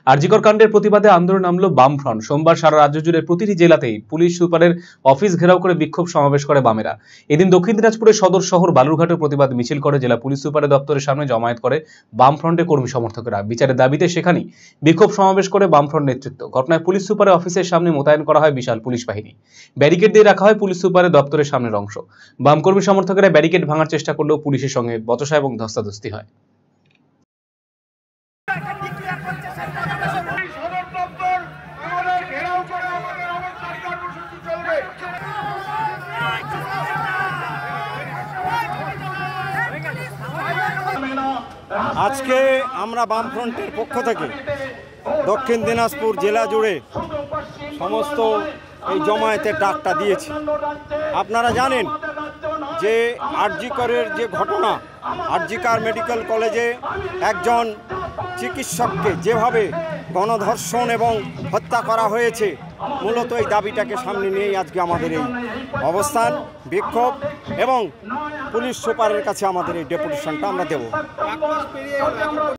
আরজিকর কাণ্ডের প্রতিবাদে আন্দোলন নামল বামফ্রন্ট। সোমবার সারা রাজ্য জুড়ে প্রতিটি জেলাতেই পুলিশ সুপারের অফিস ঘেরাও করে বিক্ষোভ সমাবেশ করে বামেরা। এদিন দক্ষিণ দিনাজপুরের সদর শহর বালুরঘাটে প্রতিবাদ মিছিল করে জেলা পুলিশ সুপারের দপ্তরের সামনে জমায়েত করে বামফ্রন্টের কর্মী সমর্থকেরা। বিচারের দাবিতে সেখানেই বিক্ষোভ সমাবেশ করে বামফ্রন্ট নেতৃত্ব। ঘটনায় পুলিশ সুপারের অফিসের সামনে মোতায়েন করা হয় বিশাল পুলিশ বাহিনী। ব্যারিকেড দিয়ে রাখা হয় পুলিশ সুপারের দপ্তরের সামনের অংশ। বাম কর্মী সমর্থকেরা ব্যারিকেড ভাঙার চেষ্টা করলেও পুলিশের সঙ্গে বচসা এবং ধস্তাধস্তি হয়। আজকে আমরা বামফ্রন্টের পক্ষ থেকে দক্ষিণ দিনাজপুর জেলা জুড়ে সমস্ত এই জমায়েতের ডাকটা দিয়েছি। আপনারা জানেন যে আরজিকরের যে ঘটনা, আরজিকর মেডিকেল কলেজে একজন চিকিৎসককে যেভাবে গণধর্ষণ এবং হত্যা করা হয়েছে, মূলত এই দাবিটাকে সামনে নিয়েই আজকে আমাদের এই অবস্থান, বিক্ষোভ এবং পুলিশ সুপারের কাছে আমাদের এই ডেপুটেশনটা আমরা দেব।